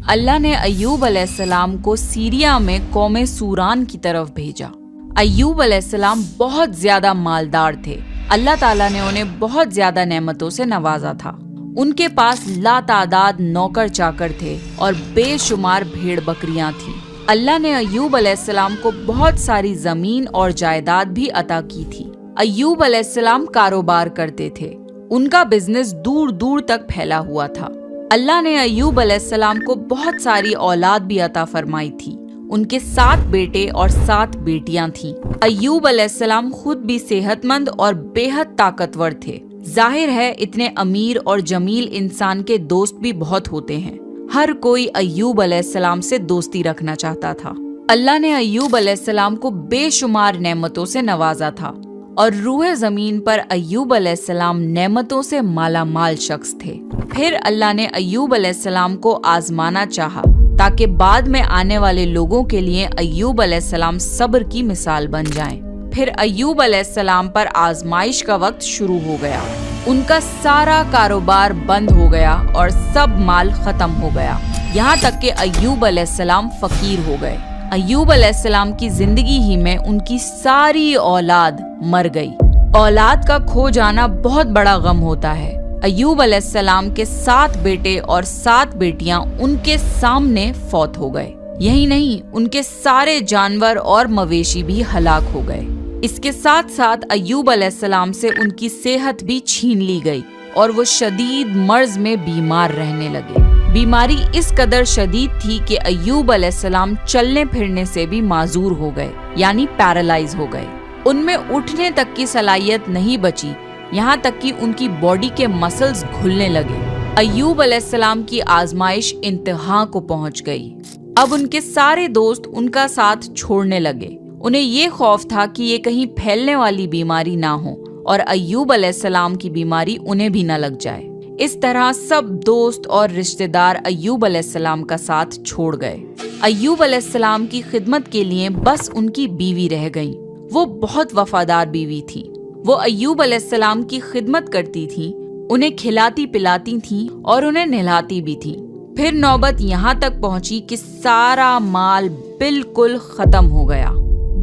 अल्लाह ने अय्यूब अलैहिस्सलाम को सीरिया में कौमे सूरान की तरफ भेजा। अय्यूब अलैहिस्सलाम बहुत ज्यादा मालदार थे। अल्लाह ताला ने उन्हें बहुत ज्यादा नेमतों से नवाजा था। उनके पास लातादाद नौकर चाकर थे और बेशुमार भेड़ बकरियां थीं। अल्लाह ने अय्यूब अलैहिस्सलाम को बहुत सारी जमीन और जायदाद भी अता की थी। अय्यूब अलैहिस्सलाम कारोबार करते थे। उनका बिजनेस दूर दूर तक फैला हुआ था। अल्लाह ने अय्यूब अलैहिस्सलाम को बहुत सारी औलाद भी अता फरमाई थी। उनके 7 बेटे और 7 बेटियां थीं। अय्यूब अलैहिस्सलाम खुद भी सेहतमंद और बेहद ताकतवर थे। जाहिर है इतने अमीर और जमील इंसान के दोस्त भी बहुत होते हैं। हर कोई अय्यूब अलैहिस्सलाम से दोस्ती रखना चाहता था। अल्लाह ने अय्यूब अलैहिस्सलाम को बेशुमार नेमतों से नवाजा था और रूहे जमीन पर अय्यूब अलैहिस्सलाम नेमतों से माला माल शख्स थे। फिर अल्लाह ने अय्यूब अलैहिस्सलाम को आजमाना चाहा ताकि बाद में आने वाले लोगों के लिए अय्यूब अलैहिस्सलाम सब्र की मिसाल बन जाएं। फिर अय्यूब अलैहिस्सलाम पर आजमाइश का वक्त शुरू हो गया। उनका सारा कारोबार बंद हो गया और सब माल खत्म हो गया। यहाँ तक कि अय्यूब अलैहिस्सलाम फकीर हो गए। अय्यूब अलैहिस्सलाम की जिंदगी ही में उनकी सारी औलाद मर गई। औलाद का खो जाना बहुत बड़ा गम होता है। अय्यूब अलैहिस्सलाम के 7 बेटे और 7 बेटियां उनके सामने फौत हो गए। यही नहीं, उनके सारे जानवर और मवेशी भी हलाक हो गए। इसके साथ साथ अय्यूब अलैहिस्सलाम से उनकी सेहत भी छीन ली गई और वो शदीद मर्ज में बीमार रहने लगे। बीमारी इस कदर शदीद थी कि अय्यूब अलैहिस्सलाम चलने फिरने से भी माजूर हो गए, यानी पैरालाइज हो गए। उनमें उठने तक की सलाहियत नहीं बची, यहाँ तक कि उनकी बॉडी के मसल्स घुलने लगे। अय्यूब अलैहिस्सलाम की आजमाइश इंतहा को पहुंच गई। अब उनके सारे दोस्त उनका साथ छोड़ने लगे। उन्हें ये खौफ था कि ये कहीं फैलने वाली बीमारी ना हो और अय्यूब अलैहिस्सलाम की बीमारी उन्हें भी न लग जाए। इस तरह सब दोस्त और रिश्तेदार अय्यूब अलैहिस्सलाम का साथ छोड़ गए। अय्यूब अलैहिस्सलाम की खिदमत के लिए बस उनकी बीवी रह गई। वो बहुत वफादार बीवी थी। वो अय्यूब अलैहिस्सलाम की खिदमत करती थी, उन्हें खिलाती पिलाती थी और उन्हें नहलाती भी थी। फिर नौबत यहाँ तक पहुंची कि सारा माल बिल्कुल खत्म हो गया।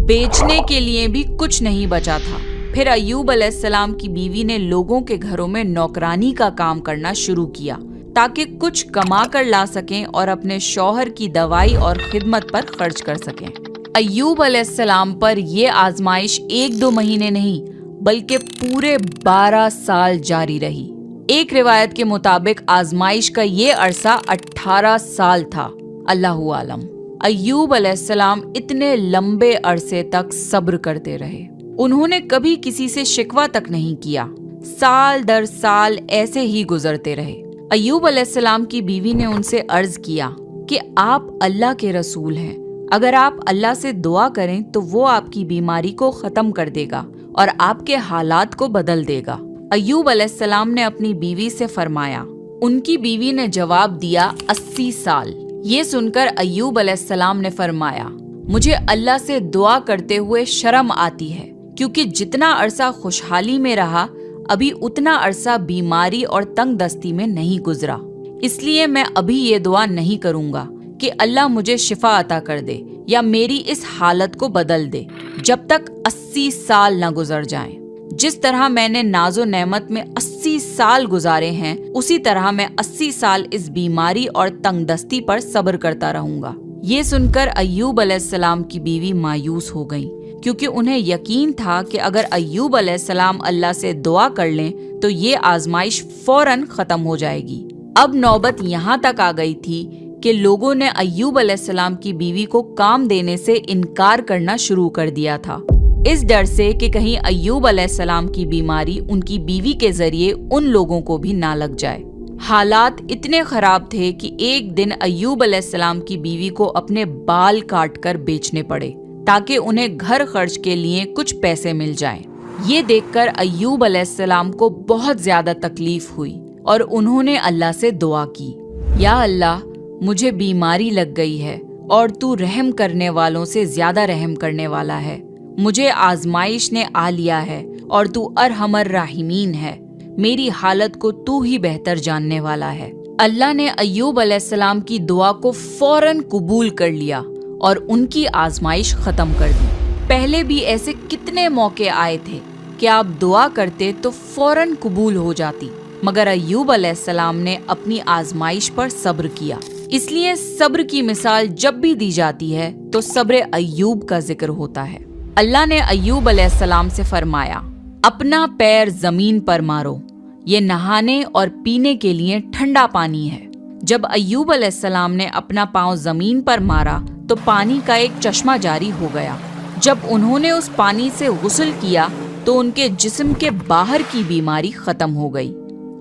बेचने के लिए भी कुछ नहीं बचा था। फिर अय्यूब अलैहिस्सलाम की बीवी ने लोगों के घरों में नौकरानी का काम करना शुरू किया ताकि कुछ कमा कर ला सकें और अपने शौहर की दवाई और खिदमत पर खर्च कर सकें। अय्यूब अलैहिस्सलाम पर ये आजमाइश 1-2 महीने नहीं बल्कि पूरे 12 साल जारी रही। एक रिवायत के मुताबिक आजमाइश का ये अरसा 18 साल था। अल्लाहु आलम। अय्यूब अलैहिस्सलाम इतने लंबे अरसे तक सब्र करते रहे। उन्होंने कभी किसी से शिकवा तक नहीं किया। साल दर साल ऐसे ही गुजरते रहे। अय्यूब अलैहिस्सलाम की बीवी ने उनसे अर्ज किया कि आप अल्लाह के रसूल हैं, अगर आप अल्लाह से दुआ करें तो वो आपकी बीमारी को खत्म कर देगा और आपके हालात को बदल देगा। अय्यूब अलैहिस्सलाम ने अपनी बीवी से फरमाया। उनकी बीवी ने जवाब दिया 80 साल। ये सुनकर अय्यूब अलैहिस्सलाम ने फरमाया, मुझे अल्लाह से दुआ करते हुए शर्म आती है क्योंकि जितना अरसा खुशहाली में रहा अभी उतना अरसा बीमारी और तंग दस्ती में नहीं गुजरा। इसलिए मैं अभी ये दुआ नहीं करूंगा कि अल्लाह मुझे शिफा अता कर दे या मेरी इस हालत को बदल दे जब तक 80 साल न गुजर जाएं। जिस तरह मैंने नाजो नेमत में 80 साल गुजारे हैं उसी तरह मैं 80 साल इस बीमारी और तंगदस्ती पर सब्र करता रहूंगा। ये सुनकर अय्यूब अलैहिस्सलाम की बीवी मायूस हो गई क्योंकि उन्हें यकीन था कि अगर अय्यूब अलैहिस्सलाम अल्लाह से दुआ कर लें तो ये आजमाइश फौरन खत्म हो जाएगी। अब नौबत यहाँ तक आ गई थी कि लोगों ने अय्यूब अलैहिस्सलाम की बीवी को काम देने से इनकार करना शुरू कर दिया था, इस डर से कि कहीं अय्यूब अलैहिस्सलाम की बीमारी उनकी बीवी के जरिए उन लोगों को भी ना लग जाए। हालात इतने खराब थे कि एक दिन अय्यूब अलैहिस्सलाम की बीवी को अपने बाल काटकर बेचने पड़े ताकि उन्हें घर खर्च के लिए कुछ पैसे मिल जाएं। ये देखकर अय्यूब अलैहिस्सलाम को बहुत ज्यादा तकलीफ हुई और उन्होंने अल्लाह से दुआ की, या अल्लाह, मुझे बीमारी लग गई है और तू रहम करने वालों से ज्यादा रहम करने वाला है। मुझे आजमाइश ने आ लिया है और तू अरहमर राहिमीन है। मेरी हालत को तू ही बेहतर जानने वाला है। अल्लाह ने अय्यूब अलैहिस्सलाम की दुआ को फौरन कबूल कर लिया और उनकी आजमाइश खत्म कर दी। पहले भी ऐसे कितने मौके आए थे कि आप दुआ करते तो फौरन कबूल हो जाती, मगर अय्यूब अलैहिस्सलाम ने अपनी आजमाइश पर सब्र किया। इसलिए सब्र की मिसाल जब भी दी जाती है तो सब्र अय्यूब का जिक्र होता है। अल्लाह ने अय्यूब अलैहिस्सलाम से फरमाया, अपना पैर जमीन पर मारो, ये नहाने और पीने के लिए ठंडा पानी है। जब अय्यूब अलैहिस्सलाम ने अपना पांव जमीन पर मारा तो पानी का एक चश्मा जारी हो गया। जब उन्होंने उस पानी से गुस्ल किया तो उनके जिस्म के बाहर की बीमारी खत्म हो गई,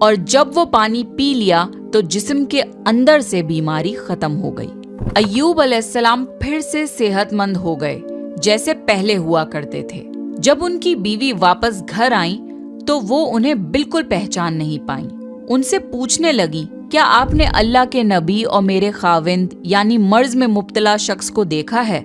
और जब वो पानी पी लिया तो जिस्म के अंदर से बीमारी खत्म हो गई। अय्यूब अलैहिस्सलाम फिर से सेहतमंद हो गए जैसे पहले हुआ करते थे। जब उनकी बीवी वापस घर आई तो वो उन्हें बिल्कुल पहचान नहीं पाई। उनसे पूछने लगी, क्या आपने अल्लाह के नबी और मेरे खाविंद यानी मर्ज में मुब्तला शख्स को देखा है?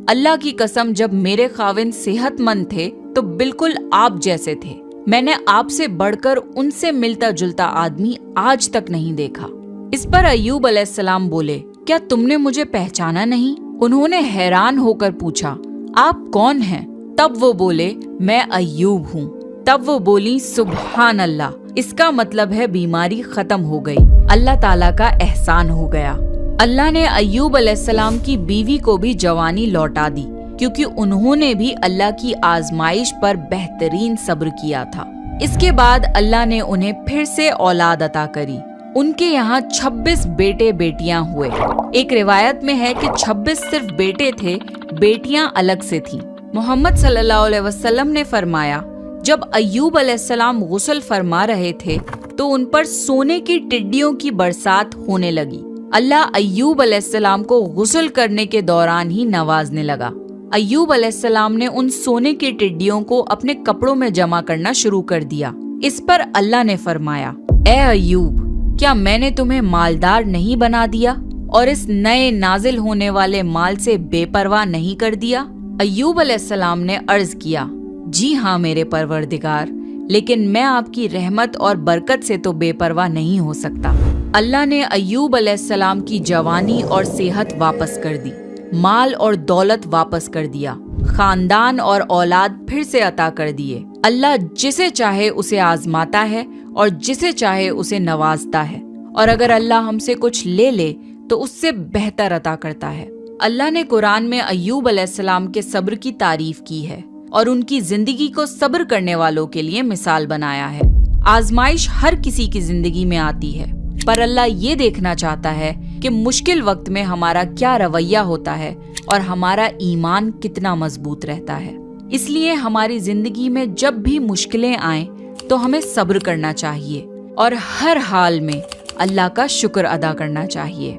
अल्लाह की कसम, जब मेरे खाविंद सेहतमंद थे तो बिल्कुल आप जैसे थे। मैंने आपसे बढ़कर उनसे मिलता जुलता आदमी आज तक नहीं देखा। इस पर अय्यूब अलैहिस्सलाम बोले, क्या तुमने मुझे पहचाना नहीं? उन्होंने हैरान होकर पूछा, आप कौन हैं? तब वो बोले, मैं अय्यूब हूँ। तब वो बोली, सुभान अल्लाह, इसका मतलब है बीमारी खत्म हो गई, अल्लाह ताला का एहसान हो गया। अल्लाह ने अय्यूब अलैहिस्सलाम की बीवी को भी जवानी लौटा दी, क्योंकि उन्होंने भी अल्लाह की आजमाइश पर बेहतरीन सब्र किया था। इसके बाद अल्लाह ने उन्हें फिर से औलाद अता करी। उनके यहाँ 26 बेटे बेटियां हुए। एक रिवायत में है कि 26 सिर्फ बेटे थे, बेटियां अलग से थीं। मोहम्मद सल्लल्लाहु अलैहि वसल्लम ने फरमाया, जब अय्यूब अलैहिस्सलाम गुस्ल फरमा रहे थे तो उन पर सोने की टिड्डियों की बरसात होने लगी। अल्लाह अय्यूब अलैहिस्सलाम को गुस्ल करने के दौरान ही नवाजने लगा। अय्यूब अलैहिस्सलाम ने उन सोने की टिड्डियों को अपने कपड़ों में जमा करना शुरू कर दिया। इस पर अल्लाह ने फरमाया, ए अय्यूब, क्या मैंने तुम्हें मालदार नहीं बना दिया और इस नए नाजिल होने वाले माल से बेपरवाह नहीं कर दिया? अय्यूब अलैहिस्सलाम ने अर्ज किया, जी हाँ मेरे परवरदिगार, लेकिन मैं आपकी रहमत और बरकत से तो बेपरवाह नहीं हो सकता। अल्लाह ने अय्यूब अलैहिस्सलाम की जवानी और सेहत वापस कर दी, माल और दौलत वापस कर दिया, खानदान और औलाद फिर से अता कर दिए। अल्लाह जिसे चाहे उसे आजमाता है और जिसे चाहे उसे नवाजता है, और अगर अल्लाह हमसे कुछ ले ले तो उससे बेहतर अता करता है। अल्लाह ने कुरान में अय्यूब अलैहिस्सलाम के सब्र की तारीफ की है और उनकी जिंदगी को सब्र करने वालों के लिए मिसाल बनाया है। आजमाइश हर किसी की जिंदगी में आती है, पर अल्लाह ये देखना चाहता है कि मुश्किल वक्त में हमारा क्या रवैया होता है और हमारा ईमान कितना मजबूत रहता है। इसलिए हमारी जिंदगी में जब भी मुश्किलें आएं तो हमें सब्र करना चाहिए और हर हाल में अल्लाह का शुक्र अदा करना चाहिए।